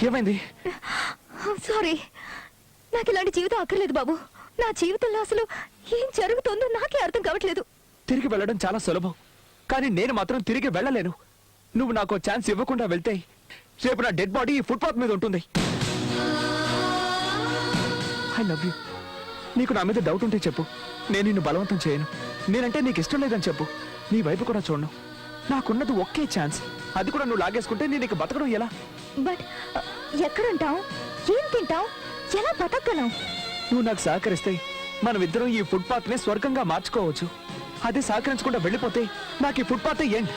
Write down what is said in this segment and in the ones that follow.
ఏమైంది? సారీ, నాకు ఇలాంటి జీవితం అక్కర్లేదు బాబు. నా జీవితంలో అసలు ఏం జరుగుతుందో నాకే అర్థం కావట్లేదు. తిరిగి వెళ్ళడం చాలా సులభం, కానీ నేను మాత్రం తిరిగి వెళ్ళలేను. నువ్వు నాకు ఛాన్స్ ఇవ్వకుండా వెళ్తే రేపు నా డెడ్ బాడీ ఈ ఫుట్పాత్ మీద ఉంటుంది. I love you. నీకు నా మీద డౌట్ ఉంటే చెప్పు, నేను నిన్ను బలవంతం చేయను. నేనంటే నీకు ఇష్టం లేదని చెప్పు, నీ వైపు కూడా చూడను. నాకున్నది ఒకే ఛాన్స్, అది కూడా నువ్వు లాగేసుకుంటే నేను నీకు బతకడం ఎలా? బట్ ఎక్కడుంటావు, ఏం తింటావు, ఎలా బతకగలం? నువ్వు నాకు సహకరిస్తే మనమిద్దరం ఈ ఫుట్పాత్ ని స్వర్గంగా మార్చుకోవచ్చు. అదే సహకరించకుండా వెళ్ళిపోతే నాకు ఈ ఫుట్పాత్ ఏంటి?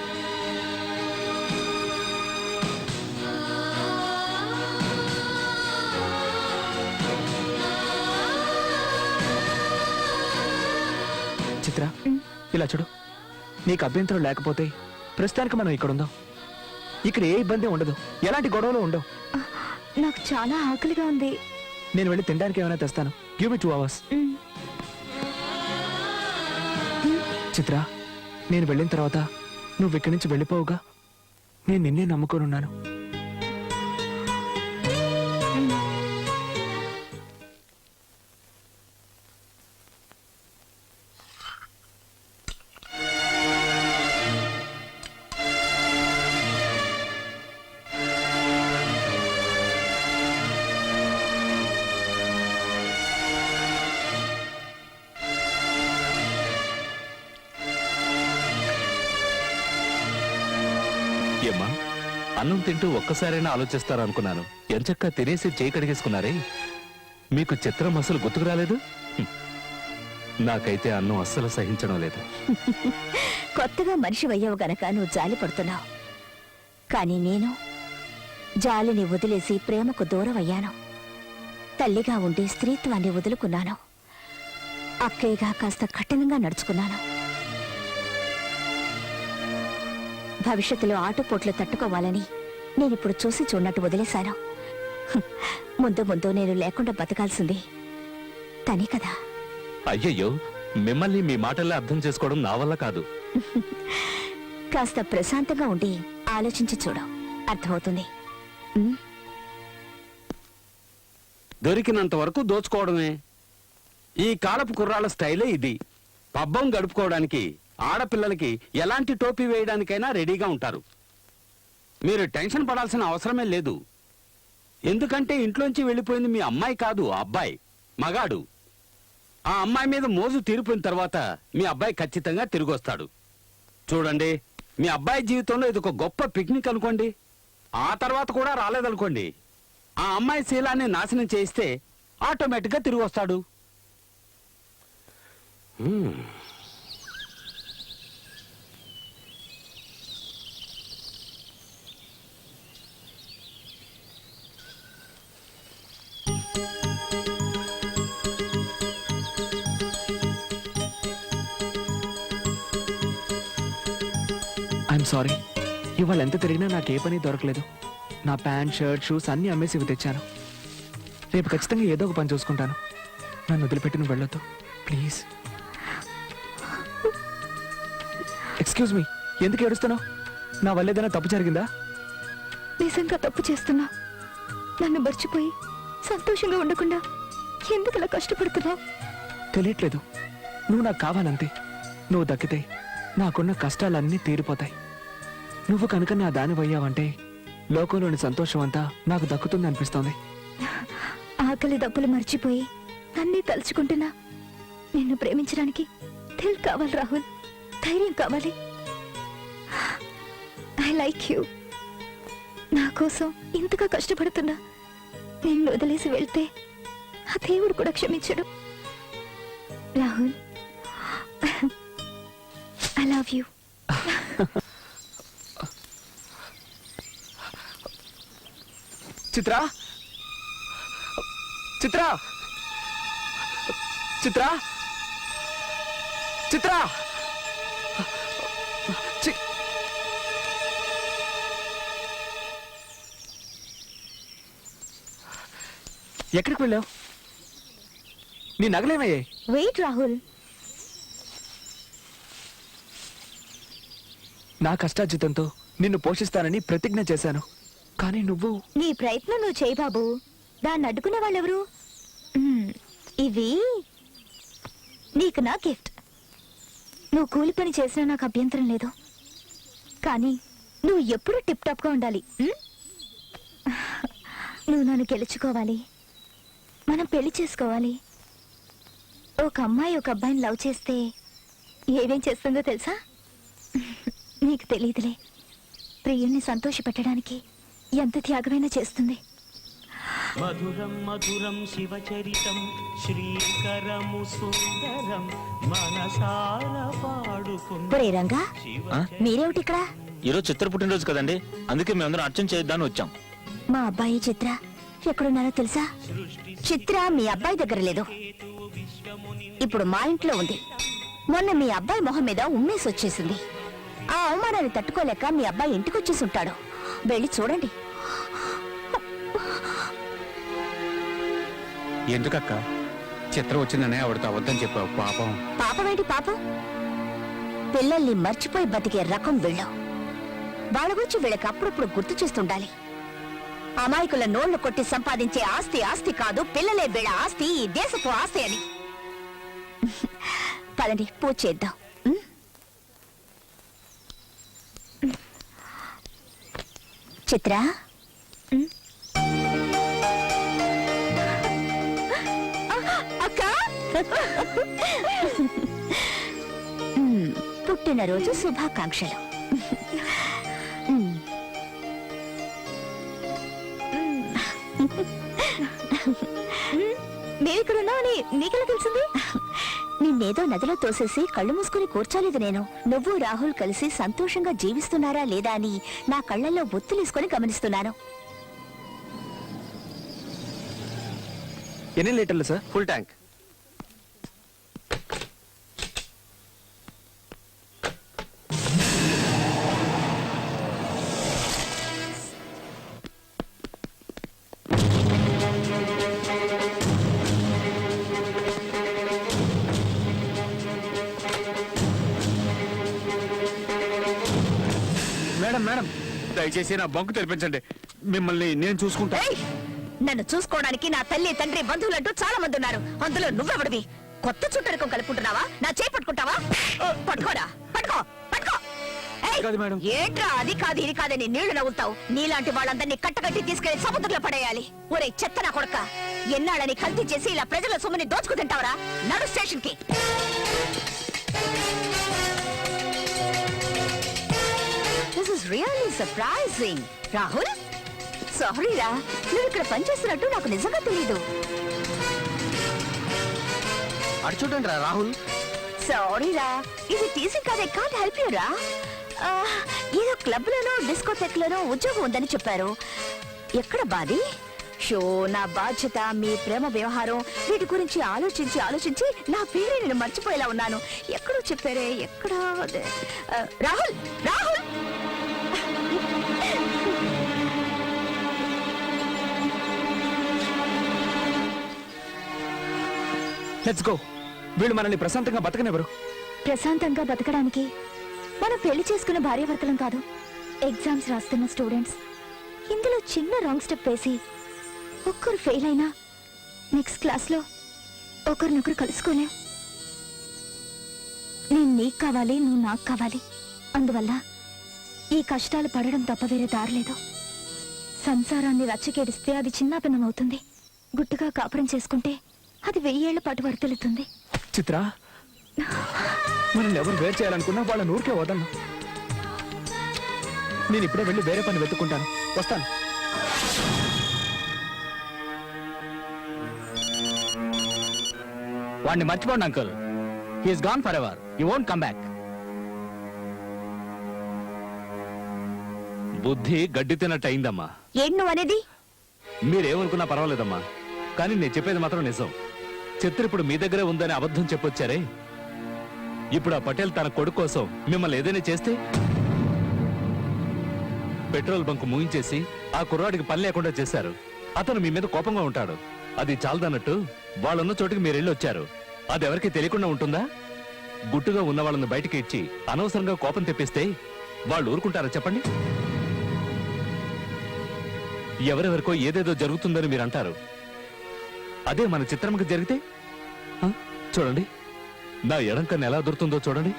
చిత్ర, ఇలా చూడు. నీకు అభ్యంతరం లేకపోతే ప్రస్తుతానికి మనం ఇక్కడ ఉందాం. ఇక్కడ ఏ ఇబ్బంది ఉండదు, ఎలాంటి గొడవలు ఉండవు. నాకు చాలా ఆకలిగా ఉంది. నేను వెళ్ళి తినడానికి ఏమైనా తెస్తాను. Give me 2 hours. చిత్ర, నేను వెళ్ళిన తర్వాత నువ్వు ఇక్కడి నుంచి వెళ్ళిపోవుగా. నేను నిన్నే నమ్ముకోనున్నాను. ఏమ్మా, అన్నం తింటూ ఒక్కసారైనా ఆలోచిస్తారనుకున్నాను. ఎంచక్కా తినేసి చేయి కడిగేసుకున్నారే. మీకు చిత్రం అసలు గుర్తుకు రాలేదు? నాకైతే అన్నం అస్సలు సహించడం లేదు. కొత్తగా మనిషి అయ్యావు గనక నువ్వు జాలి పడుతున్నావు, కానీ నేను జాలిని వదిలేసి ప్రేమకు దూరం అయ్యాను. తల్లిగా ఉండి స్త్రీత్వాన్ని వదులుకున్నాను. అక్కయ్యగా కాస్త కఠినంగా నడుచుకున్నాను. భవిష్యత్తులో ఆటుపోట్లు తట్టుకోవాలని నేనిప్పుడు చూసి చూడనట్టు వదిలేశాను. ముందు ముందు నేను లేకుండా బతకాల్సింది తనే కదా. అయ్యయ్యో, మిమ్మల్ని మీ మాటల్లో అర్థం చేసుకోవడం నా వల్ల కాదు. కాస్త ప్రశాంతంగా ఉండి ఆలోచించి చూడు, అర్థమవుతుంది. దొరికినంత వరకు దోచుకోవడమే ఈ కాలపు కుర్రాళ్ళ స్టైలే ఇది. పబ్బం గడుపుకోవడానికి ఆడపిల్లలకి ఎలాంటి టోపీ వేయడానికైనా రెడీగా ఉంటారు. మీరు టెన్షన్ పడాల్సిన అవసరమే లేదు. ఎందుకంటే ఇంట్లోంచి వెళ్ళిపోయింది మీ అమ్మాయి కాదు, అబ్బాయి, మగాడు. ఆ అమ్మాయి మీద మోజు తీరిపోయిన తర్వాత మీ అబ్బాయి ఖచ్చితంగా తిరిగి వస్తాడు. చూడండి, మీ అబ్బాయి జీవితంలో ఇది ఒక గొప్ప పిక్నిక్ అనుకోండి. ఆ తర్వాత కూడా రాలేదనుకోండి, ఆ అమ్మాయి శీలాన్ని నాశనం చేయిస్తే ఆటోమేటిక్గా తిరిగి వస్తాడు. I'm sorry. ఇవాళ ఎంత తిరిగినా నాకు ఏ పని దొరకలేదు. నా ప్యాంట్, షర్ట్, షూస్ అన్నీ అమ్మేసి ఇవి తెచ్చాను. రేపు ఖచ్చితంగా ఏదో ఒక పని చూసుకుంటాను. నన్ను వదిలిపెట్టి నువ్వు వెళ్ళొద్దు ప్లీజ్. ఎక్స్క్యూజ్ మీ, ఎందుకు ఏడుస్తున్నావు? నా వల్ల ఏదైనా తప్పు జరిగిందా? నిజంగా తప్పు చేస్తున్నా. నన్ను మర్చిపోయి సంతోషంగా ఉండకుండా ఎందుకు ఇలా కష్టపడుతున్నావు? తెలియట్లేదు. నువ్వు నాకు కావాలంతే. నువ్వు దక్కితే నాకున్న కష్టాలన్నీ తీరిపోతాయి. నువ్వు కనుక నా దానివయ్యావంటే లోకంలోని సంతోషం అంతా నాకు దక్కుతుంది అనిపిస్తోంది. ఆకలి దప్పులు మర్చిపోయి నన్నే తలుచుకుంటున్నా. నిన్ను ప్రేమించడానికి దిల్ కావాలి రాహుల్, ధైర్యం కావాలి. I like you. నా కోసం ఇంతగా కష్టపడుతున్నా నిన్ను వదిలేసి వెళ్తే ఆ దేవుడు కూడా క్షమించడు. Rahul, I love you. Chitra, Chitra, Chitra, Chitra, ఎక్కడికి వెళ్ళావు? నీ నగలేమయ్యాయి? వెయిట్ రాహుల్. నా కష్టార్జితంతో నిన్ను పోషిస్తానని ప్రతిజ్ఞ చేశాను. కానీ నువ్వు నీ ప్రయత్నం నువ్వు చేయి బాబు. దాన్ని అడ్డుకునే వాళ్ళెవరు? ఇవి నీకు నా గిఫ్ట్. నువ్వు కూలి పని చేసినా నాకు అభ్యంతరం లేదు, కానీ నువ్వు ఎప్పుడు టిప్ టాప్ గా ఉండాలి. నువ్వు నన్ను గెలుచుకోవాలి, మనం పెళ్లి చేసుకోవాలి. ఒక అమ్మాయి ఒక అబ్బాయిని లవ్ చేస్తే ఏమేం చేస్తుందో తెలుసా? నీకు తెలియదులే. ప్రియుణ్ణి సంతోషపెట్టడానికి ఎంత త్యాగమైనా చేస్తుంది. మధురం మధురం శివచరితం శ్రీకరము సుందరం మనసార పాడుకున్న ఒరే రంగా, మీరేమిటి ఇక్కడ? ఈరోజు చిత్ర పుట్టినరోజు కదండి, అందుకే మేమందరం అర్చన చేద్దామని వచ్చాం. మా అబ్బాయి చిత్ర ఎక్కడున్నారో తెలుసా? చిత్ర మీ అబ్బాయి దగ్గర లేదు, ఇప్పుడు మా ఇంట్లో ఉంది. మొన్న మీ అబ్బాయి మొహం మీద ఉమ్మేసి వచ్చేసింది. ఆ అవమానాన్ని తట్టుకోలేక మీ అబ్బాయి ఇంటికి వచ్చేసి ఉంటాడు. వెళ్ళి చూడండి. ఎందుకక్క చిత్రం వచ్చిందనే ఆవిడతో అబద్ధం చెప్పావు? పాపం. పాపమేంటి పాపం? పిల్లల్ని మర్చిపోయి బతికే రకం వీళ్ళు. వాళ్ళ గురించి వీళ్ళకి అప్పుడప్పుడు గుర్తు చేస్తుండాలి. అమాయకుల నోళ్లు కొట్టి సంపాదించే ఆస్తి ఆస్తి కాదు, పిల్లలే వీళ్ళ ఆస్తి, ఈ దేశపు ఆస్తి అని. పదండి పూజ చేద్దాం. చిత్ర, అక్క, పుట్టినరోజు శుభాకాంక్షలు. నేనిక్కడున్నావని నీకెలా తెలిసింది? నిన్నేదో నదిలో తోసేసి కళ్ళు మూసుకుని కూర్చోలేదు నేను. నువ్వు రాహుల్ కలిసి సంతోషంగా జీవిస్తున్నారా లేదా అని నా కళ్ళల్లో ఒత్తులేసుకొని గమనిస్తున్నాను. ఎన్ని లీటర్లు sir? Full tank. Madam madam, దయచేసి నా బంకు తెరిపించండి. మిమ్మల్ని నేను చూసుకుంటా. ఏయ్! నన్ను చూసుకోవడానికి నా తల్లి తండ్రి బంధువులంటూ చాలా మంది ఉన్నారు. అందులో నువ్వెవడివి? కొత్త చుట్టరికం కలుపుకుంటున్నావా? నా చేయి పట్టుకుంటావా? పట్టుకోరా, పట్టుకో, పట్టుకో. ఏయ్! కాదు మేడం. ఏంట్రా అది కాదు ఇది కాదని నీళ్లు నవ్వుతావు? నీలాంటి వాళ్ళందరినీ కట్టకట్టి తీసుకెళ్లి సముద్రంలో పడేయాలి. ఒరే చెత్త నా కొడక, ఎన్నాళ్ళని కల్తీ చేసి ఇలా ప్రజల సొమ్ముని దోచుకు తింటావరా? నడు స్టేషన్ కి. This is really surprising. Rahul, సారీరా, నువ్వు ఇక్కడ పనిచేస్తున్నట్టు నాకు నిజంగా తెలీదు. అటు చూడండి రా రాహుల్. సారీరా, ఇది టీసీ కాదే, కాంట్ హెల్ప్ యూ రా. ఏదో క్లబ్ లోనో డిస్కోటెక్ లోనో ఉద్యోగం ఉందని చెప్పారు. ఎక్కడ బాది? షో, నా బాధ్యత, మీ ప్రేమ వ్యవహారం, వీటి గురించి ఆలోచించి ఆలోచించి నా పేరే నేను మర్చిపోయేలా ఉన్నాను. ఎక్కడో చెప్పారే, ఎక్కడ? Rahul, Rahul, let's go. వీళ్ళు మనల్ని ప్రశాంతంగా బతకనివ్వరు. ప్రశాంతంగా బతకడానికి మనం పెళ్లి చేసుకున్న భార్యాభర్తలం కాదు, ఎగ్జామ్స్ రాస్తున్న స్టూడెంట్స్. ఇందులో చిన్న రాంగ్ స్టెప్ వేసి ఒక్కరు ఫెయిల్ అయినా నెక్స్ట్ క్లాస్లో ఒకరినొకరు కలుసుకోలేం. నేను నీకు కావాలి, నువ్వు నాకు కావాలి. అందువల్ల ఈ కష్టాలు పడడం తప్ప వేరే దారిలేదు. సంసారాన్ని రచ్చకేడిస్తే అది చిన్నాభిన్నం అవుతుంది. గుట్టుగా కాపురం చేసుకుంటే అది 1000 ఏళ్ల పాటు వర్తిల్లుతుంది. చిత్ర, మనల్ని ఎవరు వేరు చేయాలనుకున్నా వాళ్ళ నూరికే వదలను. నేను ఇప్పుడే వెళ్ళి వేరే పని వెతుక్కుంటాను. వస్తాను. వాడిని మర్చిపోండి uncle. He's gone for ever. You won't come back. బుద్ధి గడ్డి తిన్నట్టు అయిందమ్మా. ఏంటి నువ్వు అనేది? మీరేమనుకున్నా పర్వాలేదమ్మా, కానీ నేను చెప్పేది మాత్రం నిజం. చిత్ర ఇప్పుడు మీ దగ్గరే ఉందని అబద్ధం చెప్పొచ్చారే. ఇప్పుడు ఆ పటేల్ తన కొడుకు కోసం మిమ్మల్ని ఏదైనా చేస్తే పెట్రోల్ బంక్ ముగించేసి ఆ కుర్రాడికి పని లేకుండా చేశారు. అతను మీ మీద కోపంగా ఉంటాడు. అది చాలదన్నట్టు వాళ్ళున్న చోటికి మీరు వెళ్ళి వచ్చారు. అది ఎవరికి తెలియకుండా ఉంటుందా? గుట్టుగా ఉన్న వాళ్ళని బయటికి ఇచ్చి అనవసరంగా కోపం తెప్పిస్తే వాళ్ళు ఊరుకుంటారా చెప్పండి? ఎవరెవరికో ఏదేదో జరుగుతుందని మీరు అంటారు. అదే మన చిత్రమ్మకి జరిగితే ఆ? చూడండి, నా ఎడం కన్ను ఎలా దొరుకుతుందో చూడండి.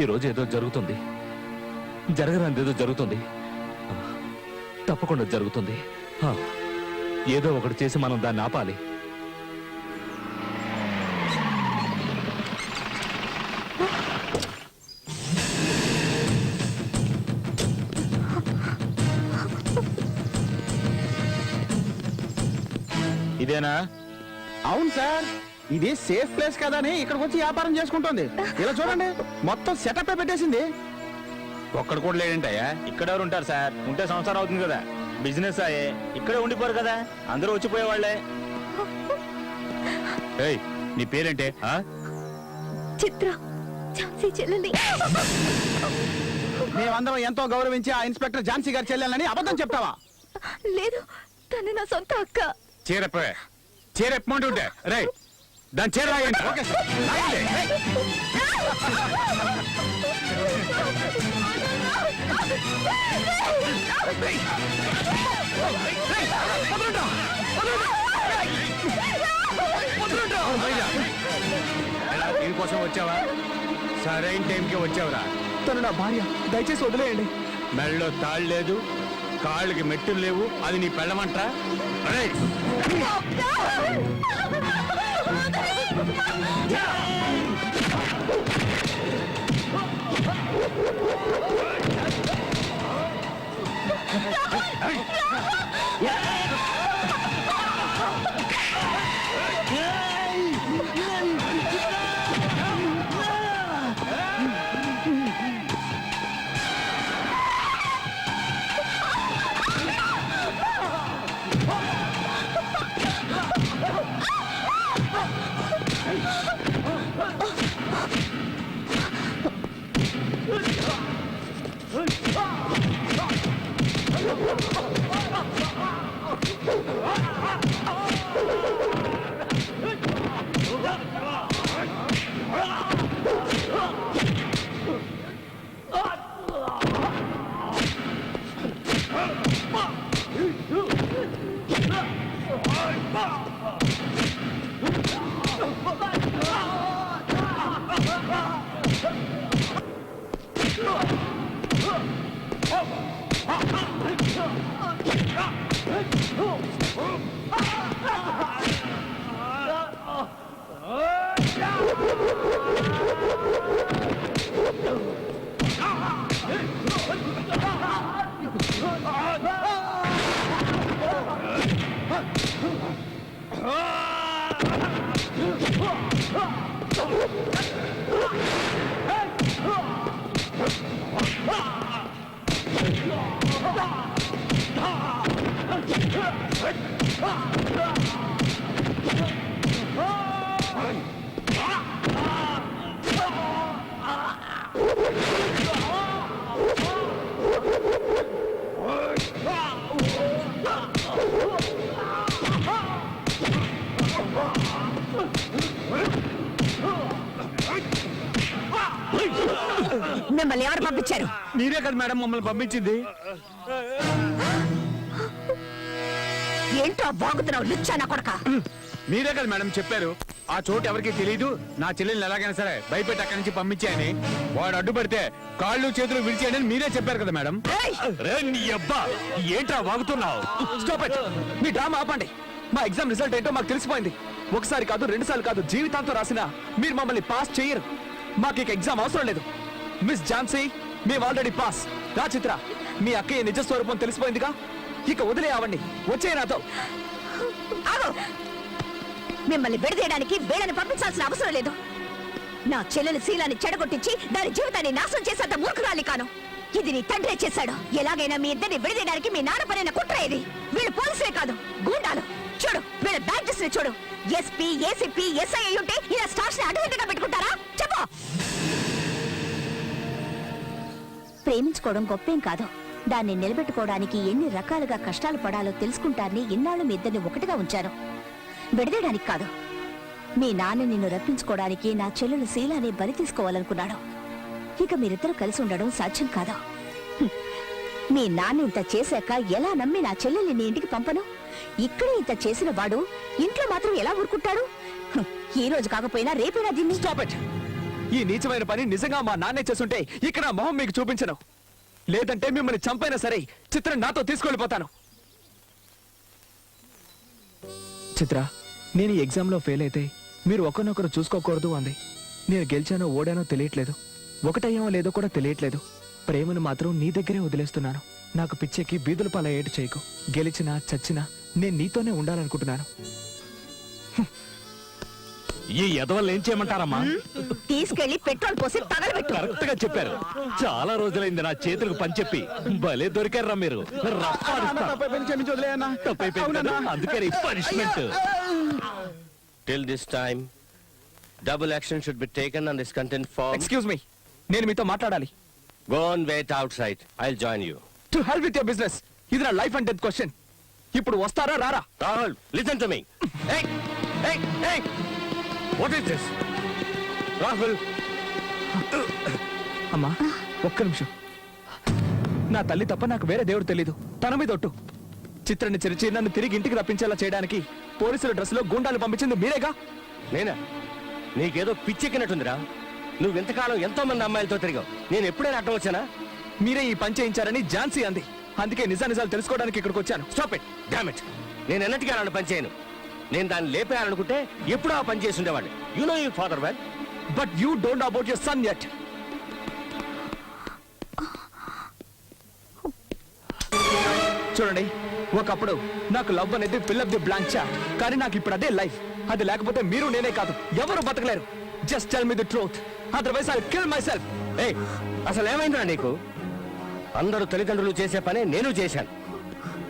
ఈ రోజు ఏదో జరుగుతుంది, జరగరానిదేదో జరుగుతుంది. ఆ, తప్పకుండా జరుగుతుంది. ఆ, ఏదో ఒకటి చేసి మనం దాన్ని ఆపాలి. ఇదేనా? అవును సార్, ఇది సేఫ్ ప్లేస్ కదా అని ఇక్కడికి వచ్చి వ్యాపారం చేసుకుంటుంది. ఇలా చూడండి, మొత్తం సెటప్ పెట్టేసింది. ఒక్కడు కూడా లేడంటయ్యా. ఇక్కడ ఎవరు ఉంటారు సార్? ఉంటే సంవత్సరం అవుతుంది కదా. బిజినెస్ అయ్యే ఇక్కడే ఉండిపోరు కదా, అందరూ వచ్చిపోయేవాళ్లే. ఏయ్, నీ పేరేంటే? ఆ? చిత్ర, ఝాన్సీ చెల్లెలి. మేమందరం ఎంతో గౌరవించి ఆ ఇన్స్పెక్టర్ ఝాన్సీ గారి చెల్లెలని అబద్ధం చెప్తావా? లేదు, తను నా సొంత అక్క. చీరప్పే, చీరెప్పమంటుంటే రే దాని చీర రాయండి. ఓకే సార్, రాయండి. ఎలా, దీనికోసం వచ్చావా? సరైన టైంకి వచ్చావురా. తను నా భార్య, దయచేసి వదిలేయండి. మెళ్ళలో తాళ్ళు లేదు, కాళ్ళకి మెట్టులు లేవు, అది నీ పెళ్ళమంటరా? రేయ్, మిమ్మల్ని ఎవరు పంపించారు? మీరే కదా మేడం మమ్మల్ని పంపించింది. ఏంటో బాగుతున్నావు లుచ్చా నా కొడక. మీరే కదా మేడం చెప్పారు, ఆ చోటు ఎవరికి తెలియదు, నా చెల్లెల్ని ఎలాగైనా సరే భయపెట్టి అక్కడి నుంచి పంపించాయని. వాడు అడ్డుపడితే కాళ్ళు చేతులు విడిచేయని మీరే చెప్పారు కదా మేడం. రే నీ అబ్బా, ఏంట్రా వాగుతున్నావు? Stop it. మీ డ్రామా ఆపండి. మా ఎగ్జామ్ రిజల్ట్ ఏంటో మాకు తెలిసిపోయింది. ఒకసారి కాదు, రెండు సార్లు కాదు, జీవితాంతం రాసినా మీరు మమ్మల్ని పాస్ చేయరు. మాకు ఇక ఎగ్జామ్ అవసరం లేదు. మిస్ ఝాన్సీ, మేము ఆల్రెడీ పాస్. రా చిత్ర, మీ అక్కయ్య నిజ స్వరూపం తెలిసిపోయిందిగా, ఇక వదిలే అవండి. వచ్చే నాతో. ఆగు. మిమ్మల్ని విడదీయడానికి వీళ్ళని పంపించాల్సిన అవసరం లేదు. నా చెల్లెలు శీలాన్ని చెడగొట్టించి దాని జీవితాన్ని నాశనం చేసేంత మూర్ఖురాలి కాను. ఇది నీ తండ్రే చేశాడు. ఎలాగైనా మీ ఇద్దరిని విడదీయడానికి మీ నాన్న పరైన కుట్ర ఇది. వీళ్ళు పోలీసులే కాదు, గూండాలు. చూడు, వీళ్ళ బ్యాడ్జెస్ ని చూడు. ఎస్పీ, ఏసీపీ, ఎస్ఐ అయ్యుంటే ఇలా స్టార్స్ ని అడ్డుదిడ్డగా పెట్టుకుంటారా? చెప్పు. ప్రేమించుకోవడం గొప్పేం కాదు. దాన్ని నిలబెట్టుకోవడానికి ఎన్ని రకాలుగా కష్టాలు పడాలో తెలుసుకుంటారని ఇన్నాళ్ళు మీ ఇద్దరిని ఒకటిగా ఉంచాను. విడదీయడానికి కాదు. మీ నాన్న నిన్ను రప్పించుకోవడానికి నా చెల్లెలు శీలాన్ని బలి తీసుకోవాలనుకున్నాడు. ఇక మీరిద్దరూ కలిసి ఉండడం సాధ్యం కాదు. మీ నాన్న ఇంత చేశాక ఎలా నమ్మి నా చెల్లెల్ని నీ ఇంటికి పంపను? ఇక్కడే ఇంత చేసిన వాడు ఇంట్లో మాత్రం ఎలా ఊరుకుంటాడు? హ్మ్, ఈ రోజు కాకపోయినా రేపైనా దీన్ని స్టాప్ ఇట్. ఈ నీచమైన పని నిజంగా మా నాన్నే చేస్తుంటే ఇక్కడ నా మొహం మీకు చూపించను. లేదంటే మిమ్మల్ని చంపైనా సరే చిత్ర నాతో తీసుకెళ్ళిపోతాను. చిత్ర, నేను ఈ ఎగ్జామ్లో ఫెయిల్ అయితే మీరు ఒకరినొకరు చూసుకోకూడదు అంది. నేను గెలిచానో ఓడానో తెలియట్లేదు, ఒకటయ్యామో లేదో కూడా తెలియట్లేదు. ప్రేమను మాత్రం నీ దగ్గరే వదిలేస్తున్నాను. నాకు పిచ్చెక్కి బీదుల పాల ఏటు చేయకు. గెలిచినా చచ్చినా నేను నీతోనే ఉండాలనుకుంటున్నాను. ఈ ఎదవల్ని ఏం చేయమంటారమ్మా? తీసుకెళ్లి పెట్రోల్ పోసి తగలబెట్టు. కరెక్ట్ గా చెప్పారు. చాలా రోజులైంది నా చేతులకు పని చెప్పి. భలే దొరికారా మీరు. రప్పాడిస్తా. తప్పైపోయింది, క్షమించి వదిలేయన్నా. తప్పైపోయింది కదా, అందుకని punishment. Till this time, double action should be taken on this content form. Excuse me, నేను మీతో మాట్లాడాలి. Go on, wait outside. I'll join you. To help with your business. ఇది నా లైఫ్ అండ్ డెత్ క్వశ్చన్. ఇప్పుడు వస్తారా రారా? Rahul, listen to me. Hey, hey, hey! What is this? Rahul, అమ్మా ఒక్క నిమిషం. నా తల్లి తప్ప నాకు వేరే దేవుడు తెలీదు. తన మీద ఒట్టు. చిత్రాన్ని చెరిచి నన్ను తిరిగి ఇంటికి రప్పించేలా చేయడానికి పోలీసుల డ్రెస్ లో గూండాలు పంపించింది మీరేగా? నేనా? నీకేదో పిచ్చెక్కినట్టుందిరా. నువ్వు ఇంతకాలం ఎంతో మంది అమ్మాయిలతో తిరిగావు. నేను ఎప్పుడైనా అడ్డం వచ్చానా? మీరే ఈ పని చేయించారని ఝాన్సీ అంది. అందుకే నిజాలు తెలుసుకోవడానికి ఇక్కడికి వచ్చాను. Stop it. Damn it. నేను ఎన్నటికీ అలాంటి పని చేయను. నేను దాన్ని లేపేయాలనుకుంటే ఎప్పుడూ ఆ పని చేసి ఉండేవాడిని. You know your father well. But you don't know about your son yet. చూడండి, ఒకప్పుడు నాకు లవ్ అనేది fill up the blank chart. కానీ నాకు ఇప్పుడు అదే లైఫ్. అది లేకపోతే మీరు నేనే కాదు ఎవరు బతకలేరు. Just tell me the truth, otherwise I kill myself. ఏయ్, అసలు ఏమైందిరా నీకు? అందరూ తల్లిదండ్రులు చేసే పనే నేను చేశాను.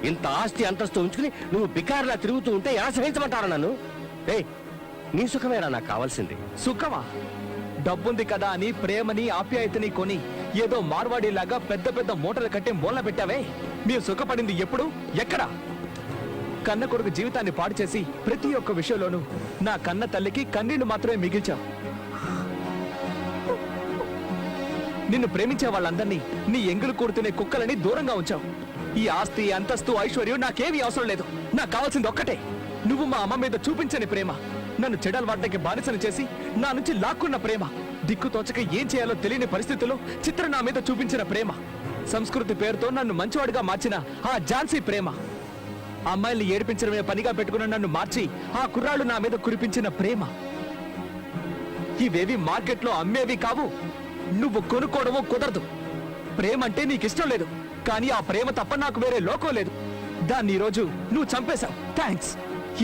ఇంత ఆస్తి అంతస్తు ఉంచుకుని నువ్వు బికార్లా తిరుగుతూ ఉంటే ఎలా సహించమంటారా నన్ను? ఏయ్, నీ సుఖమేరా నాకు కావాల్సింది. సుఖమా? డబ్బుంది కదా అని ప్రేమని ఆప్యాయతని కొని ఏదో మార్వాడిలాగా పెద్ద పెద్ద మూటలు కట్టి మూలన పెట్టావే. మీరు సుఖపడింది ఎప్పుడు, ఎక్కడ? కన్న కొడుకు జీవితాన్ని పాడు చేసి ప్రతి ఒక్క విషయంలోనూ నా కన్న తల్లికి కన్నీళ్లు మాత్రమే మిగిల్చావు. నిన్ను ప్రేమించే వాళ్ళందరినీ నీ ఎంగులు కూడుతునే కుక్కలని దూరంగా ఉంచావు. ఈ ఆస్తి అంతస్తు ఐశ్వర్యం నాకేమీ అవసరం లేదు. నాకు కావాల్సింది ఒక్కటే, నువ్వు మా అమ్మ మీద చూపించని ప్రేమ. నన్ను చెడలవాడ్డకి బానిసను చేసి నా నుంచి లాక్కున్న ప్రేమ. దిక్కు తోచక ఏం చేయాలో తెలియని పరిస్థితుల్లో చిత్ర నా మీద చూపించిన ప్రేమ. సంస్కృతి పేరుతో నన్ను మంచివాడిగా మార్చిన ఆ ఝాన్సీ ప్రేమ. అమ్మాయిల్ని ఏడిపించడమే పనిగా పెట్టుకున్న నన్ను మార్చి ఆ కుర్రాళ్ళు నా మీద కురిపించిన ప్రేమ. ఇవేవి మార్కెట్లో అమ్మేవి కావు. నువ్వు కొనుక్కోవడమో కుదరదు. ప్రేమ అంటే నీకు ఇష్టం లేదు, కానీ ఆ ప్రేమ తప్ప నాకు వేరే లోకం లేదు. దాన్ని ఈరోజు నువ్వు చంపేశావు. థ్యాంక్స్.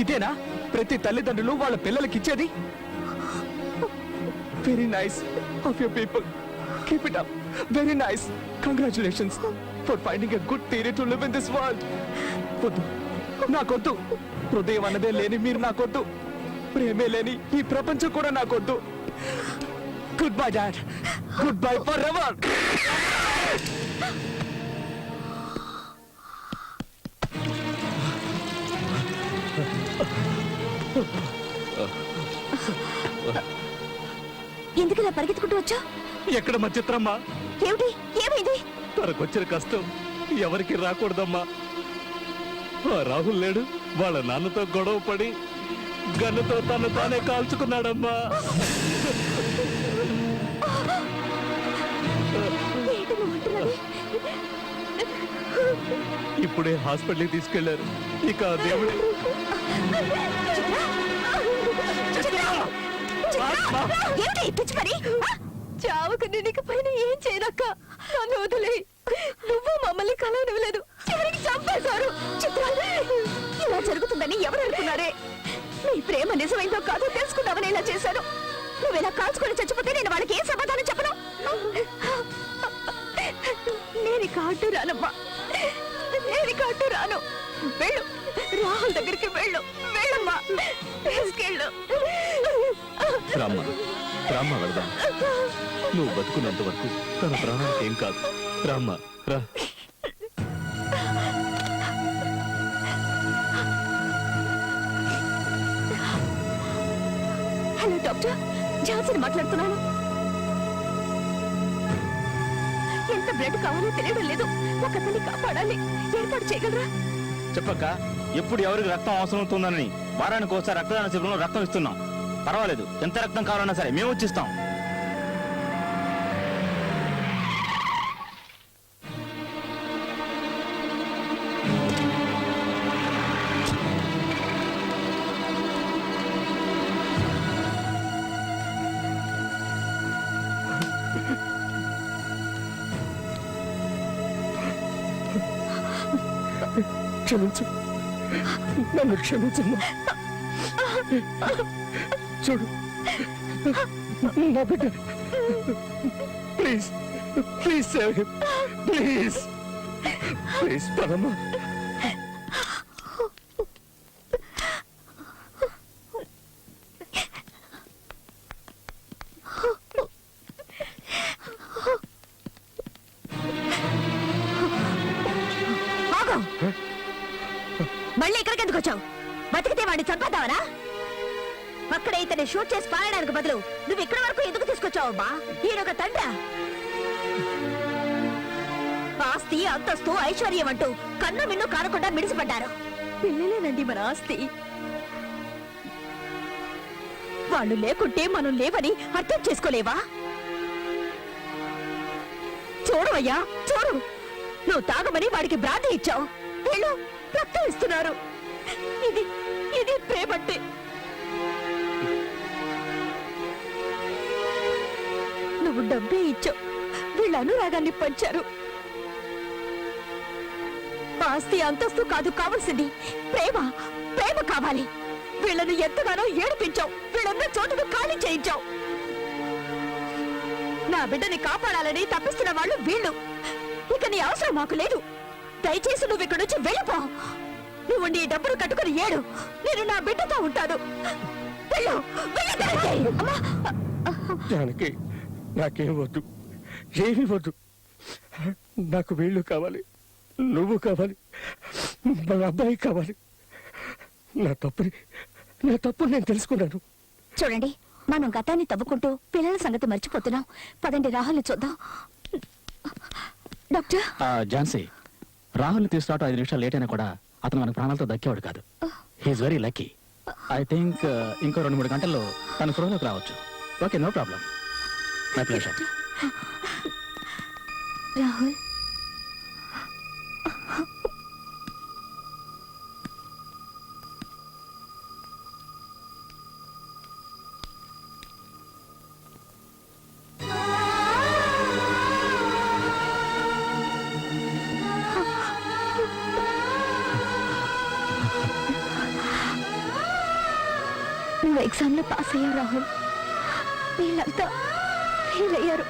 ఇదేనా ప్రతి తల్లిదండ్రులు వాళ్ళ పిల్లలకి ఇచ్చేది? Very nice of your people. Keep it up. Very nice. Congratulations for finding a good theory to live in this world. వద్దు, నాకొద్దు. హృదయం అన్నదే లేని మీరు నాకొద్దు. ప్రేమే లేని ఈ ప్రపంచం కూడా నాకొద్దు. Good bye dad. Good bye for ever. ఎందుకు ఇలా పరిగెత్తుకుంటూ వచ్చా? ఎక్కడ మా చిత్రమ్మా? ఏమిటి, ఏమైంది? తనకొచ్చిన కష్టం ఎవరికి రాకూడదమ్మా. ఆ రాహుల్ లేడు, వాళ్ళ నాన్నతో గొడవ పడి గన్నుతో తను తానే కాల్చుకున్నాడమ్మా. ఏంటి నువ్వు అంటున్నది? ఇప్పుడే హాస్పిటల్కి తీసుకెళ్లారు. ఇక ఆ దేవుడే. ఏమిటి పిచ్చి పని? చావుకు నీకు పైన ఏం చేయనక్క. నన్ను వదిలే. నువ్వు మమ్మల్ని కలవనివ్వలేదు, చివరికి చంపేశారు. చిత్ర, ఇలా జరుగుతుందని ఎవరు అనుకున్నారే? నీ ప్రేమ నిజమైందో కాదో తెలుసుకుందామని ఇలా చేశాను. నువ్వు ఇలా కాల్చుకొని చచ్చిపోతే నేను వాళ్ళకి ఏం సమాధానం చెప్పను? నేను కాటు రానమ్మా, నేను కాటు రాను. వెళ్ళు, రాహుల్ దగ్గరికి వెళ్ళు. వెళ్ళమ్మా, తీసుకెళ్ళు. రామ్మ, రామ్మ వెళదాం. నువ్వు బతుకున్నంత వరకు తన ప్రాణానికి ఏం కాదు. రామ్మ, రా. హలో డాక్టర్, ఝాన్సీని మాట్లాడుతున్నాను. ఎంత ఎంత బ్లడ్ కావాలో తెలియడం లేదు. ఒకతన్ని కాపాడాలి, ఏర్పాటు చేయగలరా? చెప్పక్క, ఎప్పుడు ఎవరికి రక్తం అవసరం అవుతుందని వారానికి ఒకసారి రక్తదాన శిబిరంలో రక్తం ఇస్తున్నాం. పర్వాలేదు, ఎంత రక్తం కావాలన్నా సరే మేము వచ్చిస్తాం. క్షమించు, నన్ను క్షమించమ్మా. చూడు నా బిడ్డ, please please save him, please please పదమ్మా. ఆగు! మళ్ళీ ఇక్కడికి ఎందుకు వచ్చావు? బతికితే వాడిని చంపేద్దావనా? అక్కడ ఇతన్ని షూట్ చేసి పారడానికి బదులు నువ్వు ఇక్కడి వరకు ఎందుకు తీసుకొచ్చావు అమ్మా? ఈయనొక తండ్రా? ఆస్తి, అంతస్తు, ఐశ్వర్యం అంటూ కన్ను మిన్ను కానకుండా మిడిసిపడ్డారు. పిల్లలేనండి మన ఆస్తి. వాళ్ళు లేకుంటే మనం లేవని అర్థం చేసుకోలేవా? చూడవయ్యా, చూడు, నువ్వు తాగమని వాడికి బ్రాంతి ఇచ్చావు, వీళ్ళు రక్తం ఇస్తున్నారు. ఇది ఇది ప్రేమంటే. నువ్వు డబ్బే ఇచ్చావు, వీళ్ళ అనురాగాన్ని పంచారు. ఆస్తి, అంతస్తు కాదు కావాల్సింది, ప్రేమ. ప్రేమ కావాలి. వీళ్ళను ఎంతగానో ఏడిపించావు, వీళ్ళన్న చోటును ఖాళీ చేయించావు. నా బిడ్డని కాపాడాలని తప్పిస్తున్న వాళ్ళు వీళ్ళు. ఇక నీ అవసరం మాకు లేదు. దయచేసి నువ్వు ఇక్కడి నుంచి వెళ్ళిపో. నువ్వు నీ డబ్బులు కట్టుకుని ఏడు, నేను నా బిడ్డతో ఉంటాను. వెళ్ళు, వెళ్ళి దయచేయి. అమ్మా! జానకి, నాకేం వద్దు, ఏమీ వద్దు. నాకు వీళ్ళు కావాలి, నువ్వు కావాలి, మా అబ్బాయి కావాలి. నా తప్పు నేను తెలుసుకున్నాను. చూడండి, మనం గతాన్ని తవ్వుకుంటూ పిల్లల సంగతి మర్చిపోతున్నాం. పదండి, రాహుల్ని చూద్దాం. డాక్టర్, ఝాన్సీ, రాహుల్ని తీసుకురావటం 5 నిమిషాలు లేట్ అయినా కూడా అతను మనకు ప్రాణాలతో దక్కేవాడు కాదు. He's very lucky. I think ఇంకో 2-3 గంటల్లో తన స్పృహలోకి రావచ్చు. Okay, no problem. My pleasure. Rahul, నువ్వు ఎగ్జామ్ లో పాస్ అయ్యావు రాహుల్. వీళ్ళంతా ఫెయిల్ అయ్యారు.